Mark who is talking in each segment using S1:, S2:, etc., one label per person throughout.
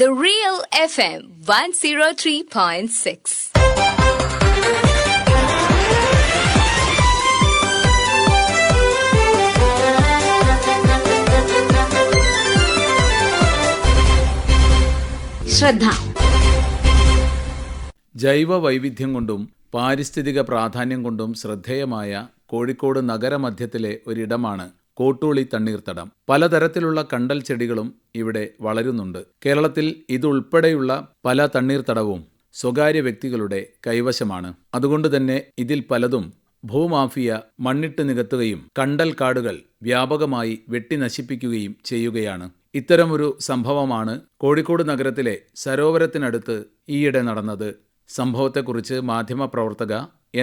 S1: The Real FM 103.6. ശ്രദ്ധ.
S2: ജൈവ വൈവിധ്യം കൊണ്ടും പാരിസ്ഥിതിക പ്രാധാന്യം കൊണ്ടും ശ്രദ്ധേയമായ കോഴിക്കോട് നഗരമധ്യത്തിലെ ഒരിടമാണ് കോട്ടൂളി തണ്ണീർത്തടം. പലതരത്തിലുള്ള കണ്ടൽ ചെടികളും ഇവിടെ വളരുന്നുണ്ട്. കേരളത്തിൽ ഇതുൾപ്പെടെയുള്ള പല തണ്ണീർത്തടവും സ്വകാര്യ വ്യക്തികളുടെ കൈവശമാണ്. അതുകൊണ്ടുതന്നെ ഇതിൽ പലതും ഭൂമാഫിയ മണ്ണിട്ട് നികത്തുകയും കണ്ടൽ കാടുകൾ വ്യാപകമായി വെട്ടിനശിപ്പിക്കുകയും ചെയ്യുകയാണ്. ഇത്തരമൊരു സംഭവമാണ് കോഴിക്കോട് നഗരത്തിലെ സരോവരത്തിനടുത്ത് ഈയിടെ നടന്നത്. സംഭവത്തെക്കുറിച്ച് മാധ്യമപ്രവർത്തക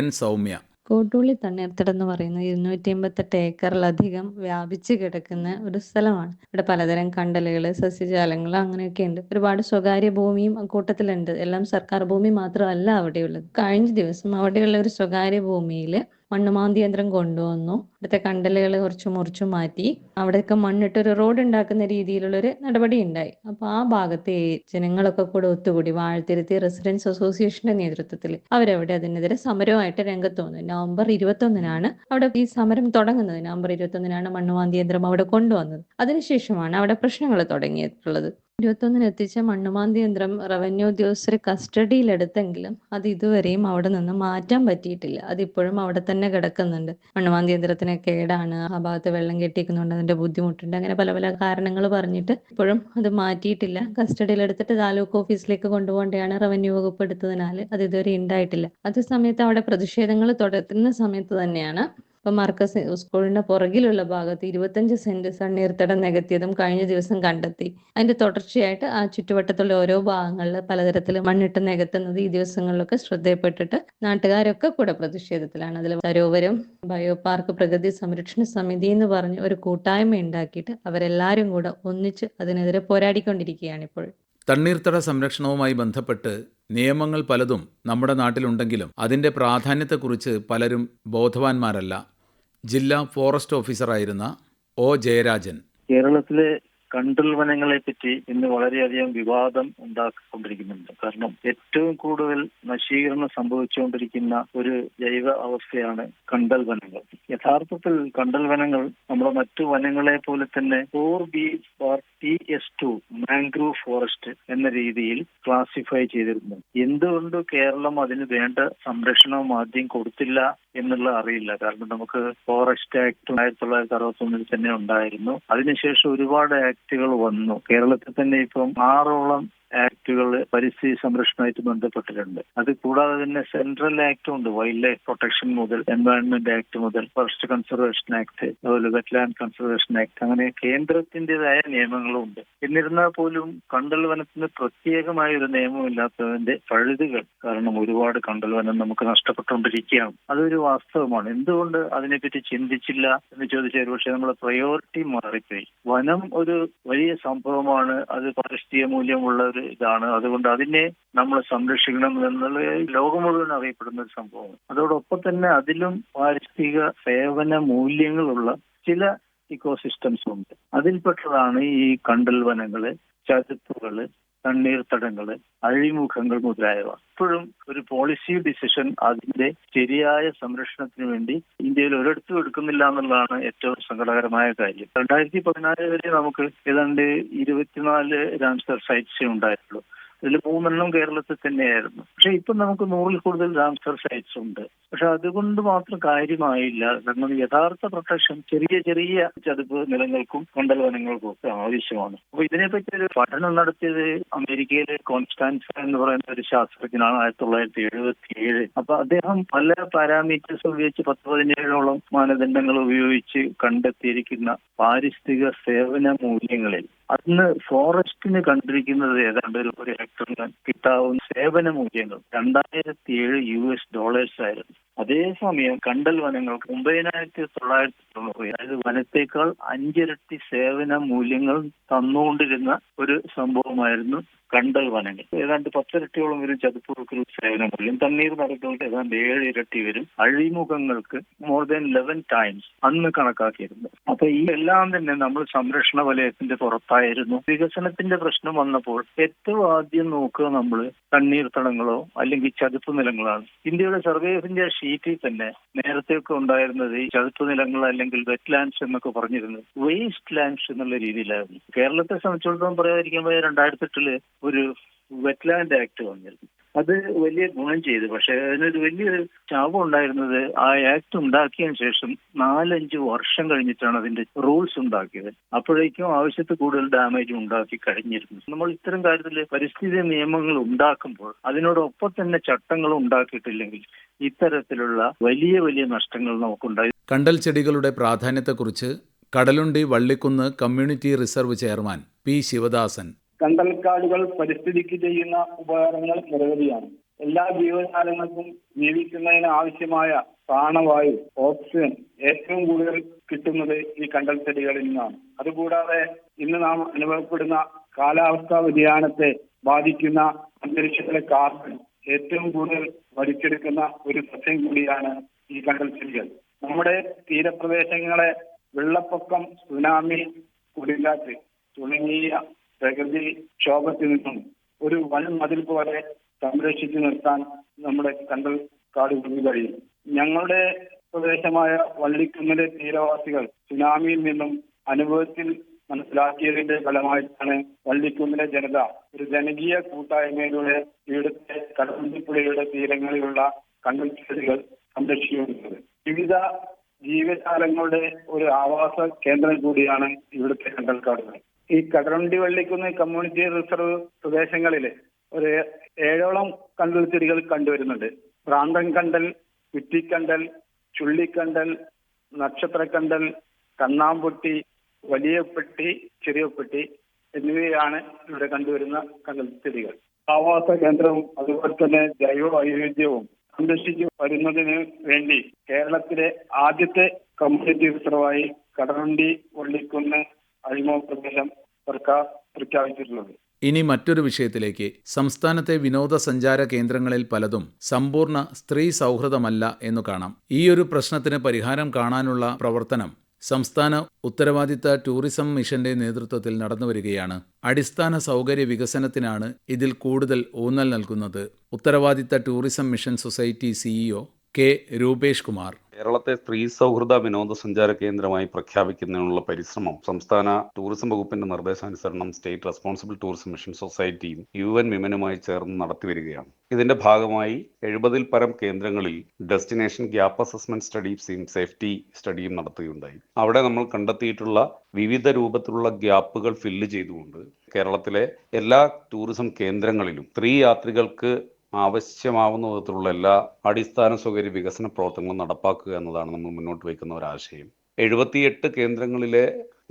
S2: എൻ സൗമ്യ.
S3: കോട്ടൂളി തണ്ണീർത്തടം എന്ന് പറയുന്നത് 288 ഏക്കറിലധികം വ്യാപിച്ച് കിടക്കുന്ന ഒരു സ്ഥലമാണ്. ഇവിടെ പലതരം കണ്ടലുകൾ, സസ്യജാലങ്ങൾ അങ്ങനെയൊക്കെ ഉണ്ട്. ഒരുപാട് സ്വകാര്യ ഭൂമിയും കൂട്ടത്തിലുണ്ട്. എല്ലാം സർക്കാർ ഭൂമി മാത്രമല്ല അവിടെയുള്ളത്. കഴിഞ്ഞ ദിവസം അവിടെയുള്ള ഒരു സ്വകാര്യ ഭൂമിയിൽ മണ്ണുമാന്തി യന്ത്രം കൊണ്ടുവന്നു. ഇവിടുത്തെ കണ്ടലുകൾ കുറച്ച് മുറിച്ചു മാറ്റി അവിടെയൊക്കെ മണ്ണിട്ട് ഒരു റോഡ് ഉണ്ടാക്കുന്ന രീതിയിലുള്ളൊരു നടപടി ഉണ്ടായി. അപ്പോൾ ആ ഭാഗത്തെ ജനങ്ങളൊക്കെ കൂടെ ഒത്തുകൂടി വാഴത്തിരുത്തി റെസിഡൻസ് അസോസിയേഷന്റെ നേതൃത്വത്തിൽ അവരവിടെ അതിനെതിരെ സമരമായിട്ട് രംഗത്ത് വന്നു. നവംബർ 21 അവിടെ ഈ സമരം തുടങ്ങുന്നത്. നവംബർ 21 മണ്ണുമാന്തി യന്ത്രം അവിടെ കൊണ്ടുവന്നത്. അതിനുശേഷമാണ് അവിടെ പ്രശ്നങ്ങൾ തുടങ്ങിയിട്ടുള്ളത്. 21 എത്തിച്ച മണ്ണുമാന്തി യന്ത്രം റവന്യൂ ഉദ്യോഗസ്ഥർ കസ്റ്റഡിയിലെടുത്തെങ്കിലും അത് ഇതുവരെയും അവിടെ നിന്ന് മാറ്റാൻ പറ്റിയിട്ടില്ല. അതിപ്പോഴും അവിടെ തന്നെ കിടക്കുന്നുണ്ട്. മണ്ണുമാന്തി യന്ത്രത്തിന് കേടാണ്, ആ ഭാഗത്ത് വെള്ളം കെട്ടിക്കുന്നുണ്ട്, അതിന്റെ ബുദ്ധിമുട്ടുണ്ട്, അങ്ങനെ പല പല കാരണങ്ങൾ പറഞ്ഞിട്ട് ഇപ്പോഴും അത് മാറ്റിയിട്ടില്ല. കസ്റ്റഡിയിലെടുത്തിട്ട് താലൂക്ക് ഓഫീസിലേക്ക് കൊണ്ടുപോകേണ്ടതാണ്. റവന്യൂ വകുപ്പ് എടുത്തതിനാൽ അത് ഇതുവരെ ഉണ്ടായിട്ടില്ല. അതേ സമയത്ത് അവിടെ പ്രതിഷേധങ്ങൾ തുടരുന്ന സമയത്ത് തന്നെയാണ് ഇപ്പൊ മർക്കസ് സ്കൂളിന്റെ പുറകിലുള്ള ഭാഗത്ത് 25 സെന്റ് തണ്ണീർത്തടം നികത്തിയതും കഴിഞ്ഞ ദിവസം കണ്ടെത്തി. അതിന്റെ തുടർച്ചയായിട്ട് ആ ചുറ്റുവട്ടത്തുള്ള ഓരോ ഭാഗങ്ങളിൽ പലതരത്തിൽ മണ്ണിട്ട് നികത്തുന്നത് ഈ ദിവസങ്ങളിലൊക്കെ ശ്രദ്ധയപ്പെട്ടിട്ട് നാട്ടുകാരൊക്കെ കൂടെ പ്രതിഷേധത്തിലാണ്. അതിൽ സരോവരം ബയോ പാർക്ക് പ്രകൃതി സംരക്ഷണ സമിതി എന്ന് പറഞ്ഞ് ഒരു കൂട്ടായ്മ ഉണ്ടാക്കിയിട്ട് അവരെല്ലാരും കൂടെ ഒന്നിച്ച് അതിനെതിരെ പോരാടിക്കൊണ്ടിരിക്കുകയാണ് ഇപ്പോൾ.
S2: തണ്ണീർത്തട സംരക്ഷണവുമായി ബന്ധപ്പെട്ട് നിയമങ്ങൾ പലതും നമ്മുടെ നാട്ടിലുണ്ടെങ്കിലും അതിൻ്റെ പ്രാധാന്യത്തെക്കുറിച്ച് പലരും ബോധവാന്മാരല്ല. ജില്ലാ ഫോറസ്റ്റ് ഓഫീസറായിരുന്ന ഒ ജയരാജൻ.
S4: കേരളത്തിലെ കണ്ടൽ വനങ്ങളെ പറ്റി ഇന്ന് വളരെയധികം വിവാദം ഉണ്ടാക്കിക്കൊണ്ടിരിക്കുന്നുണ്ട്. കാരണം ഏറ്റവും കൂടുതൽ നശീകരണം സംഭവിച്ചുകൊണ്ടിരിക്കുന്ന ഒരു ജൈവ അവസ്ഥയാണ് കണ്ടൽ വനങ്ങൾ. യഥാർത്ഥത്തിൽ കണ്ടൽ വനങ്ങൾ നമ്മുടെ മറ്റു വനങ്ങളെ പോലെ തന്നെ 4B/TS2 മാംഗ്രൂവ് ഫോറസ്റ്റ് എന്ന രീതിയിൽ ക്ലാസിഫൈ ചെയ്തിരുന്നു. എന്തുകൊണ്ട് കേരളം അതിന് വേണ്ട സംരക്ഷണവും ആദ്യം കൊടുത്തില്ല എന്നുള്ള അറിയില്ല. കാരണം നമുക്ക് ഫോറസ്റ്റ് ആക്ട് 1961 തന്നെ ഉണ്ടായിരുന്നു. അതിനുശേഷം ഒരുപാട് ആക്ടുകൾ വന്നു. കേരളത്തിൽ തന്നെ ഇപ്പം 6ഓളം ആക്ടുകൾ പരിസ്ഥിതി സംരക്ഷണമായിട്ട് ബന്ധപ്പെട്ടിട്ടുണ്ട്. അത് കൂടാതെ തന്നെ സെൻട്രൽ ആക്ട് ഉണ്ട്. വൈൽഡ് ലൈഫ് പ്രൊട്ടക്ഷൻ മുതൽ എൻവയോൺമെന്റ് ആക്ട് മുതൽ ഫോറസ്റ്റ് കൺസർവേഷൻ ആക്ട്, അതുപോലെ വെറ്റ്ലാൻഡ് കൺസർവേഷൻ ആക്ട്, അങ്ങനെ കേന്ദ്രത്തിൻ്റെതായ നിയമങ്ങളും ഉണ്ട്. എന്നിരുന്നാൽ പോലും കണ്ടൽ വനത്തിന് പ്രത്യേകമായ ഒരു നിയമമില്ലാത്തതിന്റെ പഴുതുകൾ കാരണം ഒരുപാട് കണ്ടൽ വനം നമുക്ക് നഷ്ടപ്പെട്ടുകൊണ്ടിരിക്കുകയാണ്. അതൊരു വാസ്തവമാണ്. എന്തുകൊണ്ട് അതിനെപ്പറ്റി ചിന്തിച്ചില്ല എന്ന് ചോദിച്ചാൽ പക്ഷേ നമ്മുടെ പ്രയോറിറ്റി മാറിപ്പോയി. വനം ഒരു വലിയ സംഭവമാണ്. അത് പാരിസ്ഥിതിക മൂല്യമുള്ള ഒരു ഇതാണ്. അതുകൊണ്ട് അതിനെ നമ്മൾ സംരക്ഷിക്കണം എന്നുള്ള ലോകം മുഴുവൻ അറിയപ്പെടുന്ന ഒരു സംഭവമാണ്. അതോടൊപ്പം തന്നെ അതിലും പാരിസ്ഥിതിക സേവന മൂല്യങ്ങളുള്ള ചില ഇക്കോസിസ്റ്റംസ് ഉണ്ട്. അതിൽപ്പെട്ടതാണ് ഈ കണ്ടൽ വനങ്ങള്, ചതുപ്പുകള്, തണ്ണീർത്തടങ്ങള്, അഴിമുഖങ്ങൾ മുതലായവ. ഇപ്പോഴും ഒരു പോളിസി ഡിസിഷൻ അതിന്റെ ശരിയായ സംരക്ഷണത്തിന് വേണ്ടി ഇന്ത്യയിൽ ഒരിടത്തും എടുക്കുന്നില്ല എന്നുള്ളതാണ് ഏറ്റവും സങ്കടകരമായ കാര്യം. 2014 വരെ നമുക്ക് ഏതാണ്ട് 24 രാംസർ സൈറ്റ്സേ ഉണ്ടായിട്ടുള്ളൂ. അതിൽ 3 കേരളത്തിൽ തന്നെയായിരുന്നു. പക്ഷെ ഇപ്പൊ നമുക്ക് 100-ൽ കൂടുതൽ രാംസർ സൈറ്റ്സ് ഉണ്ട്. പക്ഷെ അതുകൊണ്ട് മാത്രം കാര്യമായില്ല. കാരണം യഥാർത്ഥ പ്രൊട്ടക്ഷൻ ചെറിയ ചെറിയ ചതുപ്പ് നിലങ്ങൾക്കും കണ്ടൽ വനങ്ങൾക്കും ഒക്കെ ആവശ്യമാണ്. അപ്പൊ ഇതിനെപ്പറ്റി ഒരു പഠനം നടത്തിയത് അമേരിക്കയിലെ കോൺസ്റ്റാൻസ എന്ന് പറയുന്ന ഒരു ശാസ്ത്രജ്ഞനാണ് 1977. അപ്പൊ അദ്ദേഹം പല പാരാമീറ്റേഴ്സ് ഉപയോഗിച്ച് 10-17ഓളം മാനദണ്ഡങ്ങൾ ഉപയോഗിച്ച് കണ്ടെത്തിയിരിക്കുന്ന പാരിസ്ഥിതിക സേവന മൂല്യങ്ങളിൽ അന്ന് ഫോറസ്റ്റിന് കണ്ടിരിക്കുന്നത് ഏതാണ്ട് ഒരു ഹെക്ടറിന് കിട്ടാവുന്ന സേവന മൂല്യങ്ങൾ $2007 ആയിരുന്നു. അതേസമയം കണ്ടൽ വനങ്ങൾക്ക് 9,990, അതായത് വനത്തേക്കാൾ 5 ഇരട്ടി സേവന മൂല്യങ്ങൾ തന്നുകൊണ്ടിരുന്ന ഒരു സംഭവമായിരുന്നു കണ്ടൽ വനങ്ങൾ ഏതാണ്ട് 10 ഇരട്ടിയോളം വരും ചതുപ്പുകൾക്ക് സേവനമൂല്യം, തണ്ണീർത്തടങ്ങൾക്ക് ഏതാണ്ട് 7 ഇരട്ടി വരും, അഴിമുഖങ്ങൾക്ക് മോർ ദാൻ 11 ടൈംസ് അന്ന് കണക്കാക്കിയിരുന്നു. അപ്പൊ ഈ എല്ലാം തന്നെ നമ്മൾ സംരക്ഷണ വലയത്തിന്റെ പുറത്തായിരുന്നു. വികസനത്തിന്റെ പ്രശ്നം വന്നപ്പോൾ ഏറ്റവും ആദ്യം നോക്കുക നമ്മൾ തണ്ണീർത്തടങ്ങളോ അല്ലെങ്കിൽ ചതുപ്പ് നിലങ്ങളാണ്. ഇന്ത്യയുടെ സർവേ ഓഫ് ഇന്ത്യ ഷീറ്റിൽ തന്നെ നേരത്തെയൊക്കെ ഉണ്ടായിരുന്നത് ഈ ചതുപ്പ് നിലങ്ങൾ അല്ലെങ്കിൽ വെറ്റ് ലാൻഡ്സ് എന്നൊക്കെ പറഞ്ഞിരുന്നത് വേസ്റ്റ് ലാൻഡ്സ് എന്നുള്ള രീതിയിലായിരുന്നു. കേരളത്തെ സംബന്ധിച്ചിടത്തോളം പറയാതിരിക്കുമ്പോൾ 2008 ഒരു വെറ്റ്ലാൻഡ് ആക്ട് വന്നിരുന്നു. അത് വലിയ ഗുണം ചെയ്തു. പക്ഷെ അതിനൊരു വലിയൊരു ശാപം ഉണ്ടായിരുന്നത് ആ ആക്ട് ഉണ്ടാക്കിയതിനു ശേഷം 4-5 വർഷം കഴിഞ്ഞിട്ടാണ് അതിന്റെ റൂൾസ് ഉണ്ടാക്കിയത്. അപ്പോഴേക്കും ആവശ്യത്തിൽ കൂടുതൽ ഡാമേജ് ഉണ്ടാക്കി കഴിഞ്ഞിരുന്നു. നമ്മൾ ഇത്തരം കാര്യത്തിൽ പരിസ്ഥിതി നിയമങ്ങൾ ഉണ്ടാക്കുമ്പോൾ അതിനോടൊപ്പം തന്നെ ചട്ടങ്ങൾ ഉണ്ടാക്കിയിട്ടില്ലെങ്കിൽ ഇത്തരത്തിലുള്ള വലിയ വലിയ നഷ്ടങ്ങൾ നമുക്കുണ്ടായി.
S2: കണ്ടൽ ചെടികളുടെ പ്രാധാന്യത്തെക്കുറിച്ച് Kadalundi Vallikkunnu community reserve chairman P Sivadasan.
S1: കണ്ടൽക്കാടുകൾ പരിസ്ഥിതിക്ക് ചെയ്യുന്ന ഉപകാരങ്ങൾ നിരവധിയാണ്. എല്ലാ ജീവജാലങ്ങൾക്കും ജീവിക്കുന്നതിന് ആവശ്യമായ പ്രാണവായു, ഓക്സിജൻ ഏറ്റവും കൂടുതൽ കിട്ടുന്നത് ഈ കണ്ടൽ ചെടികളിൽ നിന്നാണ്. അതുകൂടാതെ ഇന്ന് നാം അനുഭവപ്പെടുന്ന കാലാവസ്ഥാ വ്യതിയാനത്തെ ബാധിക്കുന്ന അന്തരീക്ഷത്തിലെ കാർബൺ ഏറ്റവും കൂടുതൽ വലിച്ചെടുക്കുന്ന ഒരു സസ്യം കൂടിയാണ് ഈ കണ്ടൽ ചെടികൾ. നമ്മുടെ തീരപ്രദേശങ്ങളെ വെള്ളപ്പൊക്കം, സുനാമി, കൊടുങ്കാറ്റ് തുടങ്ങിയ പ്രകൃതി ക്ഷോഭത്തിൽ നിന്നും ഒരു വൻ മതിൽ പോലെ സംരക്ഷിച്ചു നിർത്താൻ നമ്മുടെ കണ്ടൽ കാടുകൾക്ക് കഴിയും. ഞങ്ങളുടെ പ്രദേശമായ വള്ളിക്കുന്നിലെ തീരവാസികൾ സുനാമിയിൽ നിന്നും അനുഭവത്തിൽ മനസ്സിലാക്കിയതിന്റെ ഫലമായിട്ടാണ് വള്ളിക്കുന്നിലെ ജനത ഒരു ജനകീയ കൂട്ടായ്മയിലൂടെ ഇവിടുത്തെ കടലുണ്ടിപ്പുഴയുടെ തീരങ്ങളിലുള്ള കണ്ടൽ ചെടികൾ സംരക്ഷിക്കുന്നത്. വിവിധ ജീവജാലങ്ങളുടെ ഒരു ആവാസ കേന്ദ്രം കൂടിയാണ് ഇവിടുത്തെ കണ്ടൽക്കാടുകൾ. ഈ കടലുണ്ടി വള്ളിക്കുന്ന് കമ്മ്യൂണിറ്റി റിസർവ് പ്രദേശങ്ങളിൽ ഒരു 7ഓളം കണ്ടൽ ചെടികൾ കണ്ടുവരുന്നുണ്ട്. പ്രാന്തൻ കണ്ടൽ, കുറ്റിക്കണ്ടൽ, ചുള്ളിക്കണ്ടൽ, നക്ഷത്രക്കണ്ടൽ, കണ്ണാമ്പൊട്ടി, വലിയ പെട്ടി, ചെറിയ പെട്ടി എന്നിവയാണ് ഇവിടെ കണ്ടുവരുന്ന കണ്ടൽ ചെടികൾ. ആവാസ കേന്ദ്രവും അതുപോലെ തന്നെ ജൈവ വൈവിധ്യവും സംരക്ഷിച്ചു വരുന്നതിന് വേണ്ടി കേരളത്തിലെ ആദ്യത്തെ കമ്മ്യൂണിറ്റി റിസർവായി കടലുണ്ടി വള്ളിക്കുന്ന് അഴിമോ പ്രദേശം സർക്കാർ പ്രഖ്യാപിച്ചിട്ടുള്ളത്.
S2: ഇനി മറ്റൊരു വിഷയത്തിലേക്ക്. സംസ്ഥാനത്തെ വിനോദസഞ്ചാര കേന്ദ്രങ്ങളിൽ പലതും സമ്പൂർണ്ണ സ്ത്രീ സൗഹൃദമല്ല എന്നു കാണാം. ഈയൊരു പ്രശ്നത്തിന് പരിഹാരം കാണാനുള്ള പ്രവർത്തനം സംസ്ഥാന ഉത്തരവാദിത്ത ടൂറിസം മിഷന്റെ നേതൃത്വത്തിൽ നടന്നുവരികയാണ്. അടിസ്ഥാന സൗകര്യ വികസനത്തിനാണ് ഇതിൽ കൂടുതൽ ഊന്നൽ നൽകുന്നത്. ഉത്തരവാദിത്ത tourism mission society CEO K Rupesh Kumar.
S5: കേരളത്തെ സ്ത്രീ സൗഹൃദ വിനോദസഞ്ചാര കേന്ദ്രമായി പ്രഖ്യാപിക്കുന്നതിനുള്ള പരിശ്രമം സംസ്ഥാന ടൂറിസം വകുപ്പിന്റെ നിർദ്ദേശാനുസരണം സ്റ്റേറ്റ് റെസ്പോൺസിബിൾ ടൂറിസം മിഷൻ സൊസൈറ്റിയും UN വിമനുമായി ചേർന്ന് നടത്തിവരികയാണ്. ഇതിന്റെ ഭാഗമായി 70-ൽ പരം കേന്ദ്രങ്ങളിൽ ഡെസ്റ്റിനേഷൻ ഗ്യാപ്പ് അസസ്മെന്റ് സ്റ്റഡിയും സേഫ്റ്റി സ്റ്റഡിയും നടത്തുകയുണ്ടായി. അവിടെ നമ്മൾ കണ്ടെത്തിയിട്ടുള്ള വിവിധ രൂപത്തിലുള്ള ഗ്യാപ്പുകൾ ഫില്ല് ചെയ്തുകൊണ്ട് കേരളത്തിലെ എല്ലാ ടൂറിസം കേന്ദ്രങ്ങളിലും സ്ത്രീ യാത്രികൾക്ക് ആവശ്യമാവുന്ന വിധത്തിലുള്ള എല്ലാ അടിസ്ഥാന സൗകര്യ വികസന പ്രവർത്തനങ്ങളും നടപ്പാക്കുക എന്നതാണ് നമ്മൾ മുന്നോട്ട് വയ്ക്കുന്ന ഒരാശയം. 78 കേന്ദ്രങ്ങളിലെ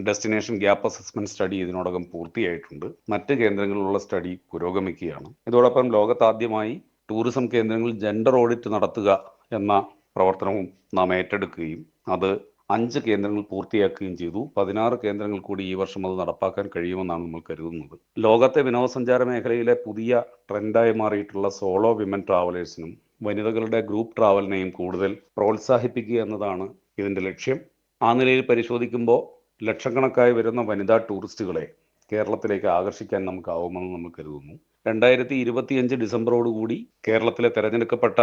S5: ഡെസ്റ്റിനേഷൻ ഗ്യാപ്പ് അസസ്മെന്റ് സ്റ്റഡി ഇതിനോടകം പൂർത്തിയായിട്ടുണ്ട്. മറ്റ് കേന്ദ്രങ്ങളിലുള്ള സ്റ്റഡി പുരോഗമിക്കുകയാണ്. ഇതോടൊപ്പം ലോകത്താദ്യമായി ടൂറിസം കേന്ദ്രങ്ങളിൽ ജെൻഡർ ഓഡിറ്റ് നടത്തുക എന്ന പ്രവർത്തനവും നാം ഏറ്റെടുക്കുകയും അത് 5 കേന്ദ്രങ്ങൾ പൂർത്തിയാക്കുകയും ചെയ്തു. 16 കേന്ദ്രങ്ങൾ കൂടി ഈ വർഷം അത് നടപ്പാക്കാൻ കഴിയുമെന്നാണ് നമ്മൾ കരുതുന്നത്. ലോകത്തെ വിനോദസഞ്ചാര മേഖലയിലെ പുതിയ ട്രെൻഡായി മാറിയിട്ടുള്ള സോളോ വിമൻ ട്രാവലേഴ്സിനും വനിതകളുടെ ഗ്രൂപ്പ് ട്രാവലിനെയും കൂടുതൽ പ്രോത്സാഹിപ്പിക്കുക എന്നതാണ് ഇതിൻ്റെ ലക്ഷ്യം. ആ നിലയിൽ പരിശോധിക്കുമ്പോൾ ലക്ഷക്കണക്കായി വരുന്ന വനിതാ ടൂറിസ്റ്റുകളെ കേരളത്തിലേക്ക് ആകർഷിക്കാൻ നമുക്കാവുമെന്ന് നമ്മൾ കരുതുന്നു. 2025 ഡിസംബറോടുകൂടി കേരളത്തിലെ തെരഞ്ഞെടുക്കപ്പെട്ട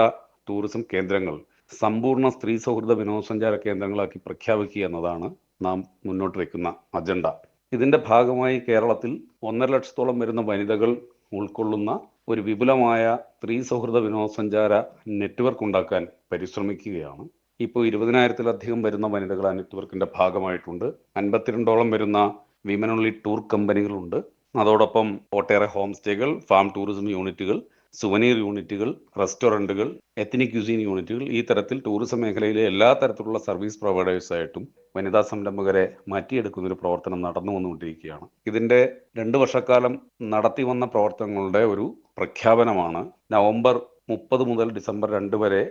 S5: ടൂറിസം കേന്ദ്രങ്ങൾ സമ്പൂർണ്ണ സ്ത്രീ സൗഹൃദ വിനോദസഞ്ചാര കേന്ദ്രങ്ങളാക്കി പ്രഖ്യാപിക്കുക എന്നതാണ് നാം മുന്നോട്ട് വയ്ക്കുന്ന അജണ്ട. ഇതിന്റെ ഭാഗമായി കേരളത്തിൽ 1.5 ലക്ഷത്തോളം വരുന്ന വനിതകൾ ഉൾക്കൊള്ളുന്ന ഒരു വിപുലമായ സ്ത്രീ സൗഹൃദ വിനോദസഞ്ചാര നെറ്റ്വർക്ക് ഉണ്ടാക്കാൻ പരിശ്രമിക്കുകയാണ്. ഇപ്പോൾ 20,000-ലധികം വരുന്ന വനിതകൾ ആ നെറ്റ്വർക്കിന്റെ ഭാഗമായിട്ടുണ്ട്. 52ഓളം വരുന്ന വിമൻ ഓൺലി ടൂർ കമ്പനികളുണ്ട്. അതോടൊപ്പം ഒട്ടേറെ ഹോം സ്റ്റേകൾ, ഫാം ടൂറിസം യൂണിറ്റുകൾ, സുവനീർ യൂണിറ്റുകൾ, റെസ്റ്റോറൻറ്റുകൾ, എത്നിക് ക്യൂസീൻ യൂണിറ്റുകൾ, ഈ തരത്തിൽ ടൂറിസം മേഖലയിലെ എല്ലാ തരത്തിലുള്ള സർവീസ് പ്രൊവൈഡേഴ്സായിട്ടും വനിതാ സംരംഭകരെ മാറ്റിയെടുക്കുന്നൊരു പ്രവർത്തനം നടന്നു വന്നുകൊണ്ടിരിക്കുകയാണ്. ഇതിൻ്റെ 2 വർഷക്കാലം നടത്തി വന്ന പ്രവർത്തനങ്ങളുടെ ഒരു പ്രഖ്യാപനമാണ് നവംബർ 30 മുതൽ ഡിസംബർ 2 വരെ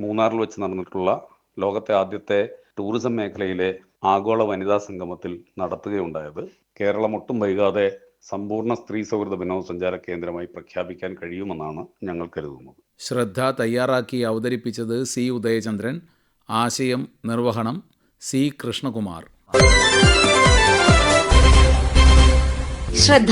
S5: മൂന്നാറിൽ വെച്ച് നടന്നിട്ടുള്ള ലോകത്തെ ആദ്യത്തെ ടൂറിസം മേഖലയിലെ ആഗോള വനിതാ സംഗമത്തിൽ നടത്തുകയുണ്ടായത്. കേരളം ഒട്ടും വൈകാതെ സമ്പൂർണ്ണ സ്ത്രീ സൗഹൃദ വിനോദസഞ്ചാര കേന്ദ്രമായി പ്രഖ്യാപിക്കാൻ കഴിയുമെന്നാണ് ഞങ്ങൾ കരുതുന്നത്.
S2: ശ്രദ്ധ തയ്യാറാക്കി അവതരിപ്പിച്ചത് സി ഉദയചന്ദ്രൻ. ആശയം നിർവഹണം സി കൃഷ്ണകുമാർ.
S6: ശ്രദ്ധ.